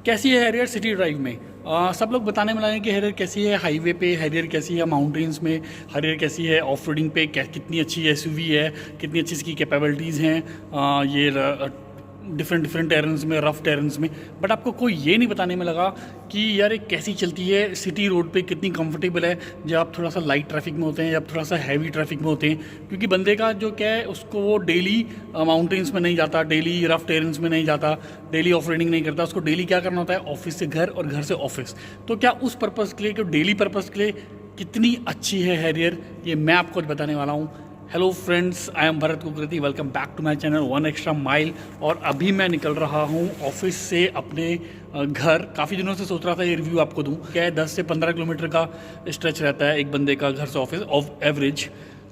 कैसी है Harrier city drive में। सब लोग बताने में लगे कि हैरियर कैसी है हाईवे पे, हैरियर कैसी है माउंटेन्स में, हैरियर कैसी है ऑफ रोडिंग पे, कितनी अच्छी एसयूवी है, कितनी अच्छी इसकी कैपेबिलिटीज़ हैं ये डिफरेंट डिफरेंट टेरेंस में, रफ टेरेंस में। बट आपको कोई ये नहीं बताने में लगा कि यार ये कैसी चलती है सिटी रोड पे, कितनी कंफर्टेबल है जब आप थोड़ा सा लाइट ट्रैफिक में होते हैं, जब थोड़ा सा हैवी ट्रैफिक में होते हैं। क्योंकि बंदे का जो क्या है उसको वो डेली माउंटेन्स में नहीं जाता, डेली रफ टेरेंस में नहीं जाता, डेली ऑफ रोडिंग नहीं करता। उसको डेली क्या करना होता है, ऑफिस से घर और घर से ऑफिस। तो क्या उस पर्पज़ के लिए, कि डेली पर्पज़ के लिए कितनी अच्छी है हैरियर, ये मैं आपको बताने वाला हूँ। Hello friends, I am Bharat Kukreti, welcome back to my channel one extra mile. और अभी मैं निकल रहा हूँ ऑफिस से अपने घर। काफ़ी दिनों से सोच रहा था ये रिव्यू आपको दूँ। क्या है, 10 से 15 किलोमीटर का स्ट्रेच रहता है एक बंदे का घर से ऑफिस ऑफ एवरेज।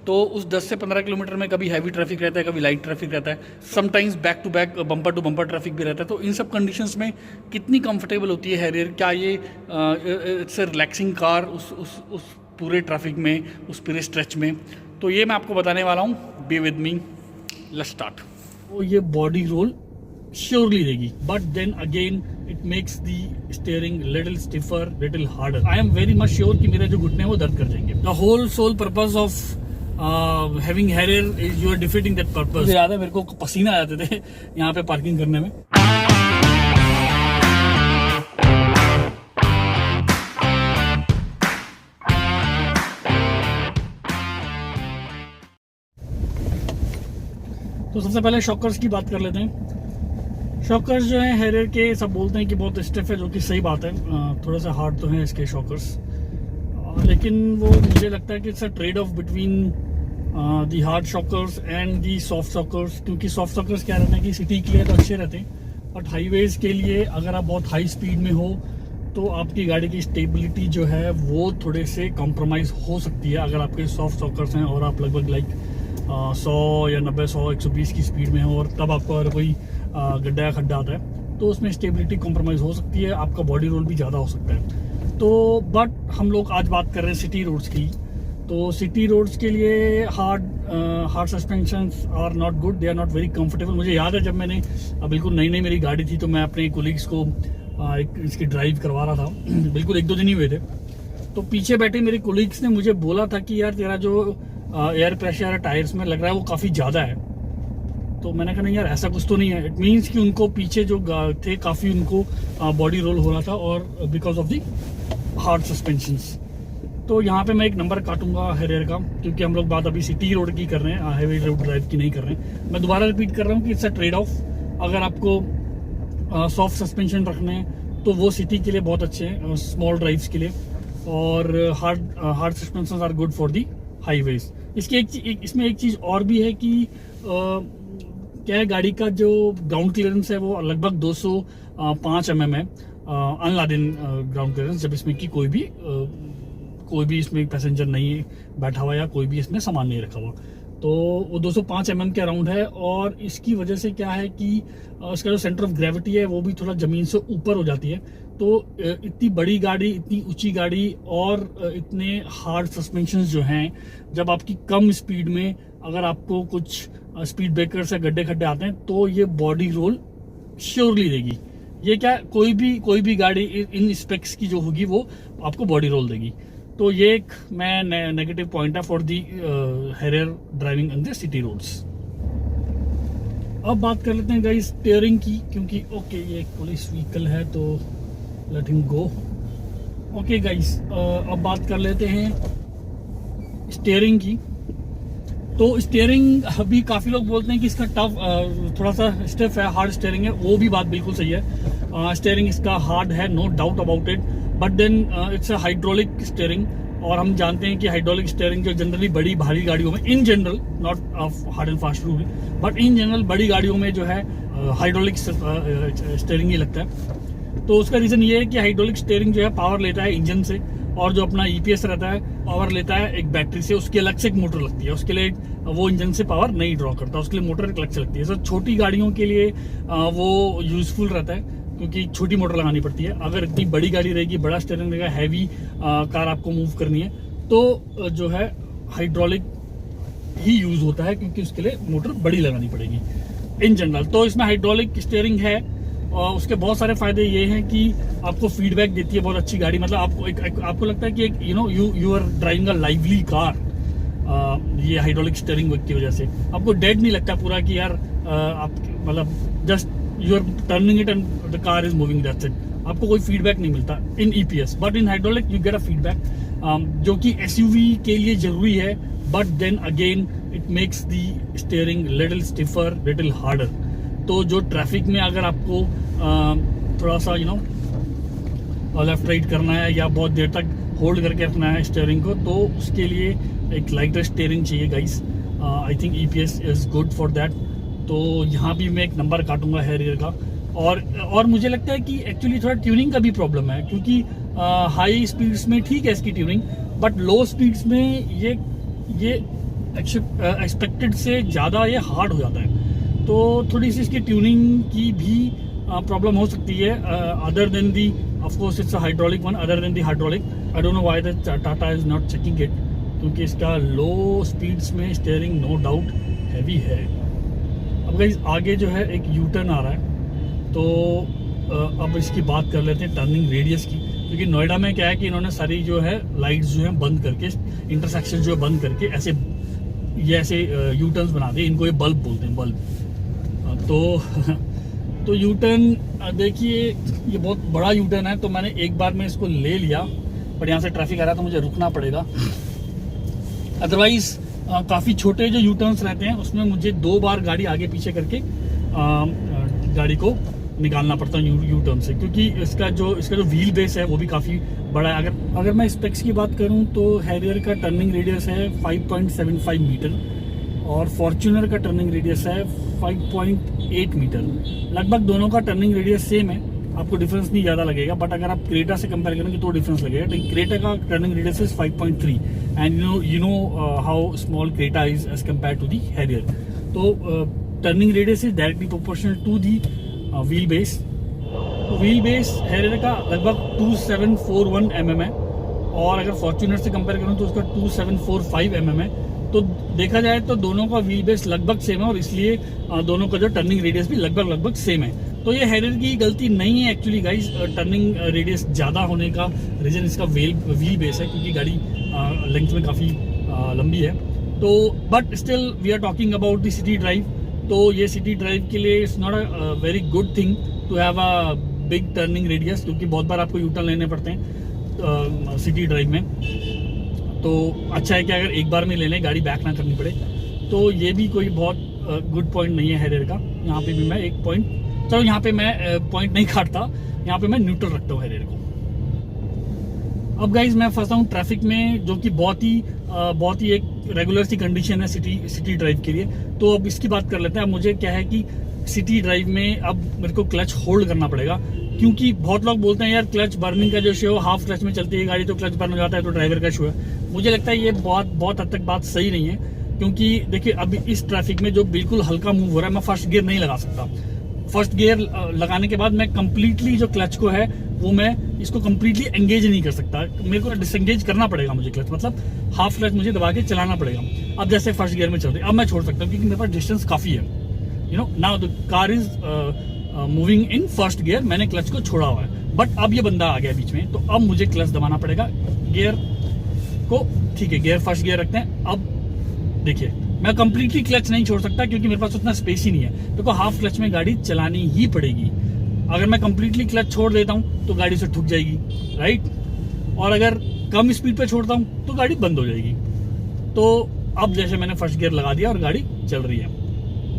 तो उस 10 से 15 किलोमीटर में कभी हैवी ट्रैफिक रहता है, कभी लाइट ट्रैफिक रहता है, sometimes back to back bumper to bumper traffic भी रहता है। तो इन सब कंडीशंस में कितनी कंफर्टेबल होती है हैरियर, क्या ये इट्स ए रिलैक्सिंग कार उस पूरे ट्रैफिक में, उस पूरे स्ट्रेच में। तो ये मैं आपको बताने वाला हूँ, be with me, let's start. तो ये बॉडी रोल श्योरली देगी, but then again it makes the steering little stiffer, little harder. I am very much sure कि मेरे जो घुटने हैं वो दर्द कर जाएंगे। The whole sole purpose of having Harrier is you are defeating that purpose. याद है मेरे को पसीना आ जाते थे यहाँ पे पार्किंग करने में। तो सबसे पहले शॉकर्स की बात कर लेते हैं। शॉकर्स जो है हैरियर के, सब बोलते हैं कि बहुत स्टिफ है, जो कि सही बात है। थोड़ा सा हार्ड तो है इसके शॉकर्स, लेकिन वो मुझे लगता है कि it's a trade off between the hard shockers and the soft shockers. क्योंकि सॉफ्ट शॉकर्स क्या रहते हैं कि सिटी के लिए तो अच्छे रहते हैं, बट हाईवेज के लिए अगर आप बहुत हाई स्पीड में हो तो आपकी गाड़ी की स्टेबिलिटी जो है वो थोड़े से कॉम्प्रोमाइज़ हो सकती है। अगर आपके सॉफ्ट शॉकर्स हैं और आप लगभग लाइक 100 या 90, 100, 120 की स्पीड में हो, और तब आपको अगर कोई गड्ढा या खड्डा आता है तो उसमें स्टेबिलिटी कॉम्प्रोमाइज़ हो सकती है, आपका बॉडी रोल भी ज़्यादा हो सकता है। तो बट हम लोग आज बात कर रहे हैं सिटी रोड्स की। तो सिटी रोड्स के लिए hard suspensions are not good, they are not very comfortable. मुझे याद है जब मैंने बिल्कुल नई नई मेरी गाड़ी थी तो मैं अपने कोलीग्स को इसकी ड्राइव करवा रहा था। बिल्कुल 1-2 दिन ही हुए थे, तो पीछे बैठे मेरे कोलीग्स ने मुझे बोला था कि यार तेरा जो एयर प्रेशर टायर्स में लग रहा है वो काफ़ी ज़्यादा है। तो मैंने कहा नहीं यार, ऐसा कुछ तो नहीं है। इट मीन्स कि उनको पीछे जो थे काफ़ी उनको बॉडी रोल हो रहा था, और because of the hard suspensions. तो यहाँ पे मैं एक नंबर काटूंगा हैरियर का, क्योंकि हम लोग बात अभी सिटी रोड की कर रहे हैं, हाईवे रोड ड्राइव की नहीं कर रहे हैं। मैं दोबारा रिपीट कर रहा हूँ कि इट्स अ ट्रेड ऑफ। अगर आपको सॉफ्ट सस्पेंशन रखने हैं तो वो सिटी के लिए बहुत अच्छे हैं, स्मॉल ड्राइव्स के लिए, और hard suspension are good for the highways. इसमें एक चीज़ और भी है कि क्या है, गाड़ी का जो ग्राउंड क्लियरेंस है वो लगभग 205 mm है, अनलादेन ग्राउंड क्लियरेंस, जब इसमें कि कोई भी इसमें पैसेंजर नहीं बैठा हुआ या कोई भी इसमें सामान नहीं रखा हुआ। तो वो 205 mm के अराउंड है, और इसकी वजह से क्या है कि इसका जो सेंटर ऑफ ग्रेविटी है वो भी थोड़ा ज़मीन से ऊपर हो जाती है। तो इतनी बड़ी गाड़ी, इतनी ऊंची गाड़ी, और इतने हार्ड सस्पेंशंस जो हैं, जब आपकी कम स्पीड में अगर आपको कुछ स्पीड ब्रेकर्स या गड्ढे खड्डे आते हैं तो ये बॉडी रोल श्योरली देगी। ये क्या, कोई भी गाड़ी इन स्पेक्स की जो होगी वो आपको बॉडी रोल देगी। तो ये एक मैं नेगेटिव पॉइंट है for the Harrier driving in the city roads. अब बात कर लेते हैं गाइस स्टीयरिंग की, क्योंकि ओके ये एक पुलिस व्हीकल है तो let him go. Okay guys, अब बात कर लेते हैं स्टीयरिंग की। तो स्टीयरिंग अभी काफ़ी लोग बोलते हैं कि इसका टफ, थोड़ा सा स्टिफ है, हार्ड स्टीयरिंग है। वो भी बात बिल्कुल सही है, स्टीयरिंग इसका हार्ड है, no doubt about it. But then it's a hydraulic steering, और हम जानते हैं कि हाइड्रोलिक स्टीयरिंग जो जनरली बड़ी भारी गाड़ियों में, in general, not of hard and fast rule, but in general बड़ी गाड़ियों में जो है हाइड्रोलिक स्टीयरिंग ही लगता है। तो उसका रीज़न ये है कि हाइड्रोलिक स्टीयरिंग जो है पावर लेता है इंजन से, और जो अपना ईपीएस रहता है पावर लेता है एक बैटरी से। उसकी अलग से एक मोटर लगती है, उसके लिए वो इंजन से पावर नहीं ड्रॉ करता, उसके लिए मोटर एक अलग से लगती है। सर छोटी गाड़ियों के लिए वो यूजफुल रहता है, क्योंकि छोटी मोटर लगानी पड़ती है। अगर इतनी बड़ी गाड़ी रहेगी, बड़ा स्टीयरिंग रहेगा, हैवी कार आपको मूव करनी है, तो जो है हाइड्रोलिक ही यूज होता है, क्योंकि उसके लिए मोटर बड़ी लगानी पड़ेगी इन जनरल। तो इसमें हाइड्रोलिक स्टीयरिंग है, उसके बहुत सारे फायदे ये हैं कि आपको फीडबैक देती है बहुत अच्छी गाड़ी, मतलब आपको आपको लगता है कि एक you are driving a lively car. ये हाइड्रोलिक स्टीयरिंग की वजह से आपको डेड नहीं लगता पूरा कि यार आप मतलब just you are turning it and the car is moving, that's it. आपको कोई फीडबैक नहीं मिलता in EPS, but in hydraulic you get a feedback, जो कि एसयूवी के लिए जरूरी है, but then again it makes the steering little stiffer, little harder. तो जो ट्रैफिक में अगर आपको थोड़ा सा लेफ्ट राइट करना है या बहुत देर तक होल्ड करके रखना है स्टीयरिंग को, तो उसके लिए एक लाइटर स्टीयरिंग चाहिए guys. I think EPS is good for that. तो यहाँ भी मैं एक नंबर काटूंगा हैरियर का। और मुझे लगता है कि एक्चुअली थोड़ा ट्यूनिंग का भी प्रॉब्लम है, क्योंकि हाई स्पीड्स में ठीक है इसकी ट्यूनिंग, बट लो स्पीड्स में ये एक्सपेक्टेड से ज़्यादा ये हार्ड हो जाता है। तो थोड़ी सी इसकी ट्यूनिंग की भी प्रॉब्लम हो सकती है, other than the of course it's a hydraulic one, other than the hydraulic. I don't know why the Tata is not checking it, क्योंकि इसका लो स्पीड्स में स्टीयरिंग नो डाउट हैवी है। अब गाइस आगे जो है एक यू टर्न आ रहा है, तो अब इसकी बात कर लेते हैं टर्निंग रेडियस की, क्योंकि नोएडा में क्या है कि इन्होंने सारी जो है लाइट्स जो है बंद करके, इंटरसेक्शन जो है बंद करके ऐसे यू टर्न्स बना दिए। इनको ये बल्ब बोलते हैं, बल्ब। तो यू टर्न देखिए, ये बहुत बड़ा यू टर्न है, तो मैंने एक बार में इसको ले लिया, पर यहाँ से ट्रैफिक आ रहा है तो मुझे रुकना पड़ेगा। अदरवाइज काफ़ी छोटे जो यू टर्न्स रहते हैं उसमें मुझे 2 बार गाड़ी आगे पीछे करके गाड़ी को निकालना पड़ता है यू टर्न से, क्योंकि इसका जो व्हील बेस है वो भी काफ़ी बड़ा है। अगर मैं स्पेक्स की बात करूं तो हैरियर का टर्निंग रेडियस है 5.75 मीटर और फॉर्च्यूनर का टर्निंग रेडियस है 5.8 मीटर। लगभग दोनों का टर्निंग रेडियस सेम है, आपको डिफरेंस नहीं ज़्यादा लगेगा, बट अगर आप क्रेटा से कंपेयर करेंगे तो डिफरेंस लगेगा। तो क्रेटा का turning radius is 5.3 and you know how small Creta is as compare to the Harrier. तो turning radius is directly proportional to the wheel base. Wheel base Harrier का लगभग 2741 mm है, और अगर फॉर्च्यूनर से कंपेयर करूं तो उसका 2745 mm है। तो देखा जाए तो दोनों का व्हील बेस लगभग सेम है, और इसलिए दोनों का जो टर्निंग रेडियस भी लगभग सेम है। तो ये हैरियर की गलती नहीं है एक्चुअली गाइस, टर्निंग रेडियस ज़्यादा होने का रीजन इसका व्हील बेस है, क्योंकि गाड़ी लेंथ में काफ़ी लंबी है। तो but still we are talking about the city drive, तो ये सिटी ड्राइव के लिए it's not a very good thing to have a big turning radius, क्योंकि बहुत बार आपको यू टर्न लेने पड़ते हैं सिटी ड्राइव में। तो अच्छा है कि अगर एक बार में ले लें, गाड़ी बैक ना करनी पड़े। तो ये भी कोई बहुत गुड पॉइंट नहीं है हैरियर का। यहाँ पे भी मैं एक पॉइंट, चलो यहाँ पे मैं पॉइंट नहीं काटता, यहाँ पे मैं न्यूट्रल रखता हूँ हैरियर को। अब गाइज मैं फंसा हूँ ट्रैफिक में, जो कि बहुत ही एक रेगुलर सी कंडीशन है सिटी ड्राइव के लिए। तो अब इसकी बात कर लेते हैं। अब मुझे क्या है कि सिटी ड्राइव में अब मेरे को क्लच होल्ड करना पड़ेगा, क्योंकि बहुत लोग बोलते हैं यार क्लच बर्निंग का जो शो है हाफ क्लच में चलती है गाड़ी, तो क्लच बर्न हो जाता है तो ड्राइवर का शो है। मुझे लगता है ये बहुत हद तक बात सही नहीं है, क्योंकि देखिए अभी इस ट्रैफिक में जो बिल्कुल हल्का मूव हो रहा है, मैं फर्स्ट गियर नहीं लगा सकता। फर्स्ट गियर लगाने के बाद मैं कंप्लीटली जो क्लच को है वो मैं इसको कंप्लीटली एंगेज नहीं कर सकता, मेरे को डिसएंगेज करना पड़ेगा मुझे क्लच, मतलब हाफ क्लच मुझे दबा के चलाना पड़ेगा। अब जैसे फर्स्ट गियर में चल रही है, अब मैं छोड़ सकता हूँ क्योंकि मेरे पास डिस्टेंस काफ़ी है। You know now the car is moving in first gear, मैंने क्लच को छोड़ा हुआ है, बट अब ये बंदा आ गया बीच में, तो अब मुझे क्लच दबाना पड़ेगा गियर को। ठीक है, गियर फर्स्ट गियर रखते हैं। अब देखिए मैं कंप्लीटली क्लच नहीं छोड़ सकता, क्योंकि मेरे पास उतना स्पेस ही नहीं है, मेरे को हाफ क्लच में गाड़ी चलानी ही पड़ेगी। अगर मैं कंप्लीटली क्लच छोड़ देता हूँ तो गाड़ी से ठुक जाएगी, राइट, और अगर कम स्पीड पे छोड़ता हूँ तो गाड़ी बंद हो जाएगी। तो अब जैसे मैंने फर्स्ट गियर लगा दिया और गाड़ी चल रही है,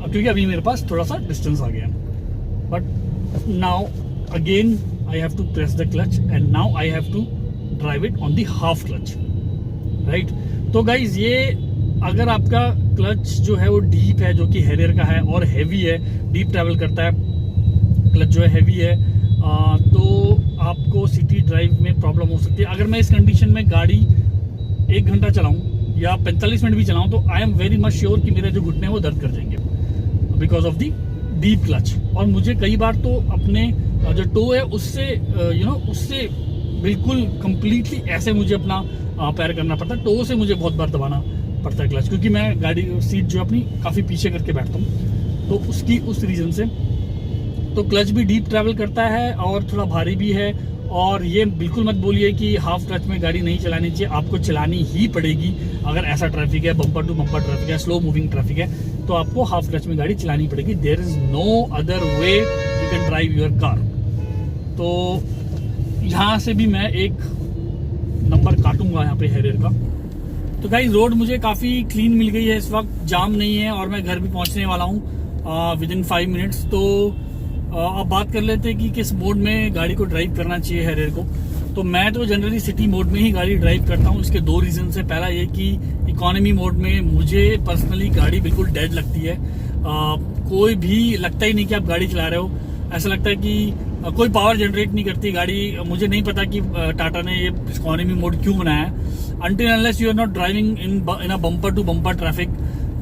क्योंकि अभी मेरे पास थोड़ा सा डिस्टेंस आ गया, but now again I have to press the clutch and now I have to drive it on the half clutch, right. तो गाइज ये अगर आपका क्लच जो है वो डीप है, जो कि हैरियर का है और हैवी है, डीप ट्रैवल करता है, क्लच जो है हैवी है, तो आपको सिटी ड्राइव में प्रॉब्लम हो सकती है। अगर मैं इस कंडीशन में गाड़ी 1 घंटा चलाऊं या 45 मिनट भी चलाऊं तो आई एम वेरी मच श्योर कि मेरे जो घुटने वो दर्द कर जाएंगे, because of the deep clutch. और मुझे कई बार तो अपने जो टो है उससे उससे बिल्कुल कंप्लीटली ऐसे मुझे अपना पैर करना पड़ता है, टो से मुझे बहुत बार दबाना पड़ता है क्लच, क्योंकि मैं गाड़ी सीट जो अपनी काफ़ी पीछे करके बैठता हूँ, तो उस रीज़न से तो क्लच भी डीप ट्रैवल करता है और थोड़ा भारी भी है। और ये बिल्कुल मत बोलिए कि हाफ क्लच में गाड़ी नहीं चलानी चाहिए, आपको चलानी ही पड़ेगी। अगर ऐसा ट्रैफिक है, बम्पर टू बम्पर ट्रैफिक है, स्लो मूविंग ट्रैफिक है, तो आपको हाफ क्लच में गाड़ी चलानी पड़ेगी। There is no other way you can drive your car. तो यहाँ से भी मैं एक नंबर काटूंगा यहाँ पे हैरियर का। तो गाइस रोड मुझे काफ़ी क्लीन मिल गई है, इस वक्त जाम नहीं है और मैं घर भी पहुँचने वाला हूँ विद इन 5 मिनट्स। तो अब बात कर लेते हैं कि किस मोड में गाड़ी को ड्राइव करना चाहिए हैरियर को। तो मैं तो जनरली सिटी मोड में ही गाड़ी ड्राइव करता हूँ। इसके 2 रीज़न है। पहला ये कि इकोनॉमी मोड में मुझे पर्सनली गाड़ी बिल्कुल डेड लगती है। कोई भी लगता ही नहीं कि आप गाड़ी चला रहे हो, ऐसा लगता है कि कोई पावर जनरेट नहीं करती गाड़ी। मुझे नहीं पता कि टाटा ने ये इकोनॉमी मोड क्यों बनाया है। Until unless you are not driving in a bumper to bumper traffic,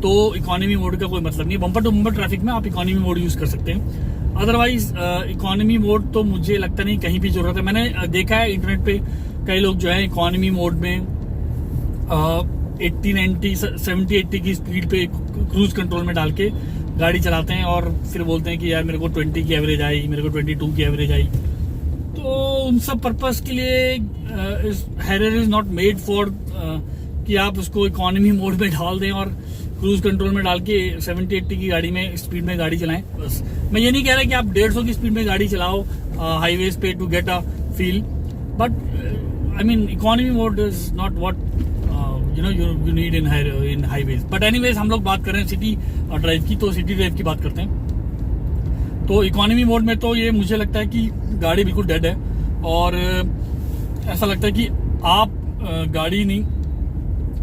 तो इकोनॉमी मोड का कोई मतलब नहीं है। बम्पर टू बम्पर ट्रैफिक में आप इकोनॉमी मोड यूज कर सकते हैं। अदरवाइज इकोनॉमी मोड तो मुझे लगता नहीं कहीं भी जरूरत है। मैंने देखा है इंटरनेट पे कई लोग जो है इकोनॉमी मोड में 80, 90, 70, 80 की स्पीड पे क्रूज कंट्रोल में डाल के गाड़ी चलाते हैं और फिर बोलते हैं कि यार मेरे को 20 की एवरेज आई, मेरे को 22 की एवरेज आई। तो उन सब पर्पस के लिए Harrier is not made for कि आप उसको इकोनॉमी मोड में डाल दें और क्रूज कंट्रोल में डाल के 70, 80 की गाड़ी में स्पीड में गाड़ी चलाएं। बस मैं ये नहीं कह रहा कि आप 150 की स्पीड में गाड़ी चलाओ हाईवेज पे to get a feel, but I mean economy mode is not what you need in highways. But anyways हम लोग बात कर रहे हैं सिटी ड्राइव की, तो सिटी ड्राइव की बात करते हैं। तो इकोनॉमी मोड में तो ये मुझे लगता है कि गाड़ी बिल्कुल डेड है और ऐसा लगता है कि आप गाड़ी नहीं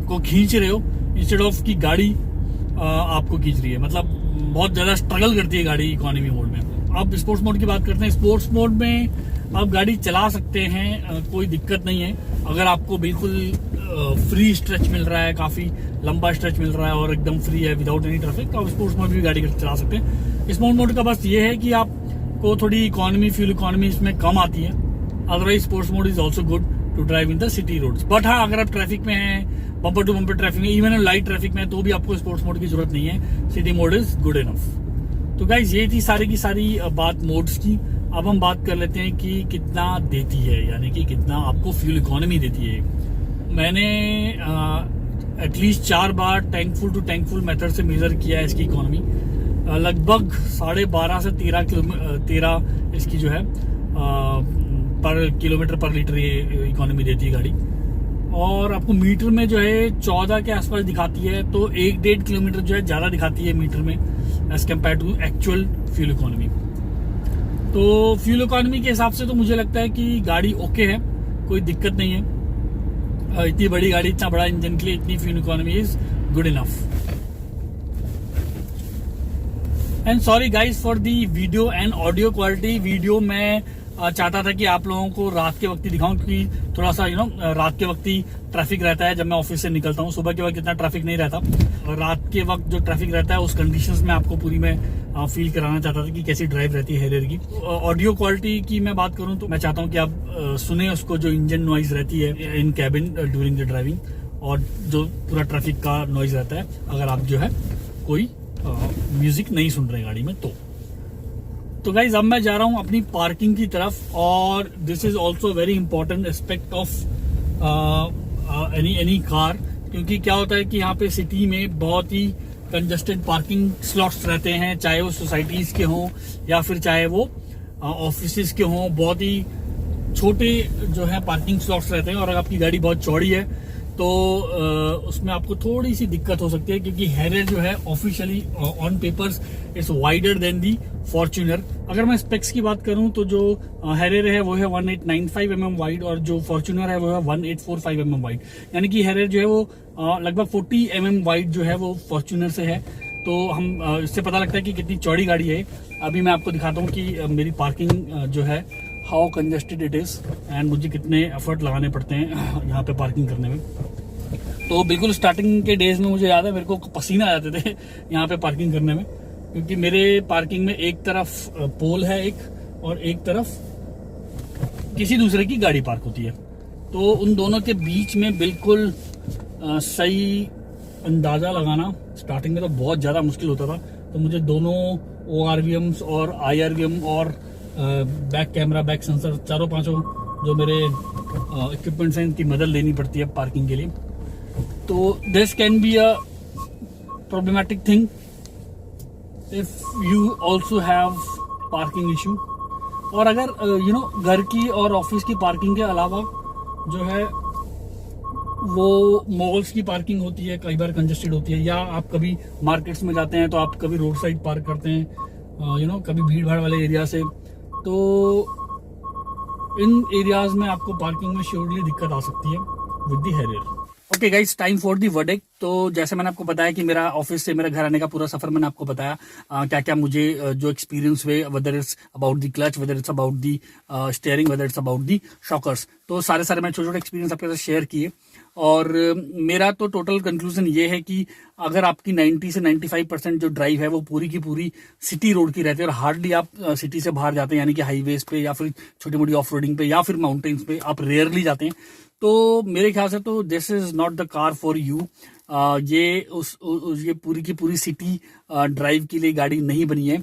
को खींच रहे हो इंस्टेड ऑफ कि गाड़ी आपको खींच रही है। मतलब बहुत ज्यादा स्ट्रगल करती है गाड़ी इकोनॉमी मोड में। अब स्पोर्ट्स मोड की बात करते हैं। स्पोर्ट्स मोड में आप गाड़ी चला सकते हैं, कोई दिक्कत नहीं है। अगर आपको बिल्कुल फ्री स्ट्रेच मिल रहा है, काफी लंबा स्ट्रेच मिल रहा है और एकदम फ्री है विदाउट एनी ट्रैफिक, तो आप स्पोर्ट्स मोड में भी गाड़ी चला सकते हैं। स्पोर्ट्स मोड का बस ये है कि आपको थोड़ी इकोनॉमी, फ्यूल इकोनॉमी इसमें कम आती है। Otherwise sports mode is also good to drive in the city roads. But हाँ, अगर आप ट्रैफिक में हैं, बम्पर टू बम्पर ट्रैफिक में, इवन लाइट ट्रैफिक में, तो भी आपको स्पोर्ट्स मोड की जरूरत नहीं है। City mode is good enough. तो गाइज ये थी सारी की सारी बात मोड्स की। अब हम बात कर लेते हैं कि कितना देती है, यानी कि कितना आपको फ्यूल इकोनॉमी देती है। मैंने एटलीस्ट 4 बार टैंकफुल टू टैंकफुल मेथड से मेजर किया है इसकी इकोनॉमी। लगभग 12.5 से 13 इसकी जो है पर किलोमीटर पर लीटर ये इकोनॉमी देती है गाड़ी। और आपको मीटर में जो है 14 के आसपास दिखाती है, तो 1-1.5 किलोमीटर जो है ज्यादा दिखाती है मीटर में as compare to actual fuel economy. तो फ्यूल इकोनॉमी के हिसाब से तो मुझे लगता है कि गाड़ी ओके है, कोई दिक्कत नहीं है। इतनी बड़ी गाड़ी, इतना बड़ा इंजन के लिए इतनी fuel economy is good enough. And sorry guys for the video and audio quality. Video में चाहता था कि आप लोगों को रात के वक्त ही दिखाऊं, क्योंकि थोड़ा सा रात के वक्त ही ट्रैफिक रहता है जब मैं ऑफिस से निकलता हूं। सुबह के वक्त इतना ट्रैफिक नहीं रहता, और रात के वक्त जो ट्रैफिक रहता है उस कंडीशंस में आपको पूरी मैं फील कराना चाहता था कि कैसी ड्राइव रहती है हैरियर की। ऑडियो क्वालिटी की मैं बात करूं तो मैं चाहता हूं कि आप सुने उसको, जो इंजन नॉइज रहती है इन कैबिन ड्यूरिंग द ड्राइविंग, और जो पूरा ट्रैफिक का नॉइज रहता है अगर आप जो है कोई म्यूजिक नहीं सुन रहे गाड़ी में। तो गाइज अब मैं जा रहा हूं अपनी पार्किंग की तरफ, और this is also very important aspect of any car, क्योंकि क्या होता है कि यहाँ पे सिटी में बहुत ही कंजस्टेड पार्किंग स्लॉट्स रहते हैं, चाहे वो सोसाइटीज के हों या फिर चाहे वो ऑफिसेज के हों। बहुत ही छोटे जो है पार्किंग स्लॉट्स रहते हैं, और अगर आपकी गाड़ी बहुत चौड़ी है तो उसमें आपको थोड़ी सी दिक्कत हो सकती है, क्योंकि हैरियर जो है officially on papers is wider than the Fortuner. अगर मैं स्पेक्स की बात करूं तो जो हैरियर है वो है 1895 mm वाइड, और जो फॉर्च्यूनर है वो है 1845 mm वाइड। यानी कि हैरियर जो है वो लगभग 40 mm वाइड जो है वो फॉर्च्यूनर से है। तो हम इससे पता लगता है कि कितनी चौड़ी गाड़ी है। अभी मैं आपको दिखाता हूँ कि मेरी पार्किंग जो है how congested it is, and मुझे कितने एफर्ट लगाने पड़ते हैं यहाँ पे पार्किंग करने में। तो बिल्कुल स्टार्टिंग के डेज में मुझे याद है मेरे को पसीना आ जाते थे यहाँ पे पार्किंग करने में, क्योंकि मेरे पार्किंग में एक तरफ पोल है एक, और एक तरफ किसी दूसरे की गाड़ी पार्क होती है। तो उन दोनों के बीच में बिल्कुल सही अंदाजा लगाना स्टार्टिंग में तो बहुत ज़्यादा मुश्किल होता था। तो मुझे दोनों ORVMs और IRVM और बैक कैमरा, बैक सेंसर, चारों पांचों जो मेरे इक्विपमेंट्स हैं इनकी मदद लेनी पड़ती है पार्किंग के लिए। तो this can be a problematic thing if you also have parking issue. और अगर घर की और ऑफिस की पार्किंग के अलावा जो है वो मॉल्स की पार्किंग होती है, कई बार कंजेस्टेड होती है, या आप कभी मार्केट्स में जाते हैं तो आप कभी रोड साइड पार्क करते हैं, कभी भीड़ भाड़ वाले एरिया से, तो इन एरियाज में आपको पार्किंग में श्योरली दिक्कत आ सकती है with the Harrier. Okay guys, time for the verdict. तो जैसे मैंने आपको बताया कि मेरा ऑफिस से मेरे घर आने का पूरा सफर मैंने आपको बताया, क्या क्या मुझे जो एक्सपीरियंस हुए, whether it's about the clutch, whether it's about the steering, whether it's about the shockers. तो सारे मैंने छोटे छोटे एक्सपीरियंस आपके साथ शेयर किए। और मेरा तो टोटल कंक्लूजन ये है कि अगर आपकी 90 से 95% जो ड्राइव है वो पूरी की पूरी सिटी रोड की रहती है और हार्डली आप सिटी से बाहर जाते हैं, यानी कि हाईवेज पे या फिर छोटी मोटी ऑफ रोडिंग पे या फिर माउंटेन्स पे आप रेयरली जाते हैं, तो मेरे ख्याल से तो this is not the car for you. ये पूरी की पूरी सिटी ड्राइव के लिए गाड़ी नहीं बनी है।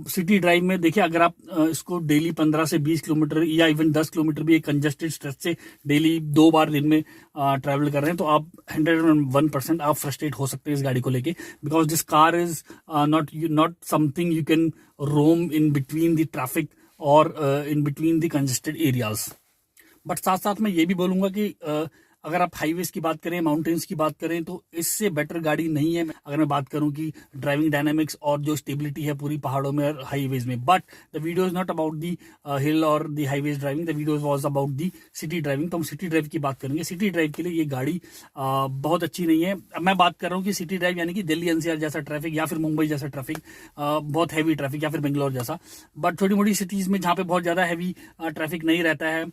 सिटी ड्राइव में देखिए, अगर आप इसको डेली 15 से 20 किलोमीटर या इवन 10 किलोमीटर भी एक कंजेस्टेड स्ट्रेच से डेली 2 बार दिन में ट्रैवल कर रहे हैं, तो आप 101% आप फ्रस्ट्रेट हो सकते हैं इस गाड़ी को लेके, because this car is not something you can roam in between the traffic और in between the congested areas. But साथ साथ मैं ये भी बोलूंगा कि अगर आप हाईवेज की बात करें, माउंटेन्स की बात करें, तो इससे बेटर गाड़ी नहीं है अगर मैं बात करूं कि ड्राइविंग डायनामिक्स और जो स्टेबिलिटी है पूरी पहाड़ों में और हाईवेज में। But the video is not about the hill और the highways driving, the video was about the city driving. तो हम सिटी ड्राइव की बात करेंगे। सिटी ड्राइव के लिए ये गाड़ी बहुत अच्छी नहीं है। अब मैं बात कर रहा हूँ कि सिटी ड्राइव यानी कि दिल्ली NCR जैसा ट्रैफिक या फिर मुंबई जैसा ट्रैफिक, बहुत हैवी ट्रैफिक, या फिर बेंगलोर जैसा। बट छोटी मोटी सिटीज में जहाँ पे बहुत ज्यादा हैवी ट्रैफिक नहीं रहता है,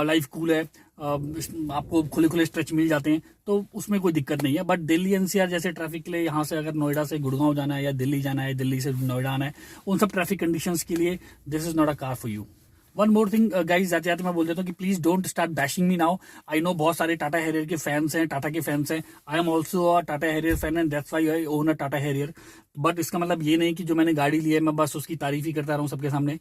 लाइफ कूल है, आपको खुले खुले स्ट्रेच मिल जाते हैं, तो उसमें कोई दिक्कत नहीं है। बट दिल्ली NCR जैसे ट्रैफिक के लिए, यहाँ से अगर नोएडा से गुड़गांव जाना है या दिल्ली जाना है, दिल्ली से नोएडा आना है, उन सब ट्रैफिक कंडीशंस के लिए this is not a car for you. One more thing guys, जाते जाते मैं बोल देता हूँ कि please don't start bashing me now. I know बहुत सारे टाटा हैरियर के फैंस हैं, टाटा के फैंस हैं। I am also a Tata Harrier fan and that's why I own a Tata Harrier. But इसका मतलब ये नहीं कि जो मैंने गाड़ी ली है मैं बस उसकी तारीफ ही करता रहा हूँ सबके सामने।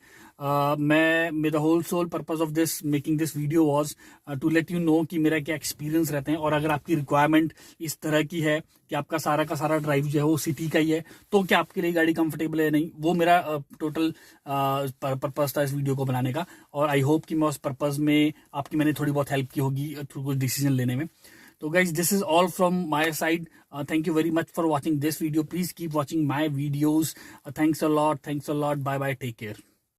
मैं the whole sole purpose of this making this video was to let you know कि मेरा क्या एक्सपीरियंस रहते हैं। और अगर आपकी रिक्वायरमेंट इस तरह की है कि आपका सारा का सारा ड्राइव जो है वो सिटी का ही है, तो क्या आपके लिए गाड़ी कंफर्टेबल है नहीं, वो मेरा टोटल पर्पज था इस वीडियो को बनाने का। और आई होप कि मैं उस पर्पज में आपकी मैंने थोड़ी बहुत हेल्प की होगी थ्रू कुछ डिसीजन लेने में। तो guys, this is all from my side. Thank you very much for watching this video. Please keep watching my videos. Thanks a lot. Bye bye. Take care.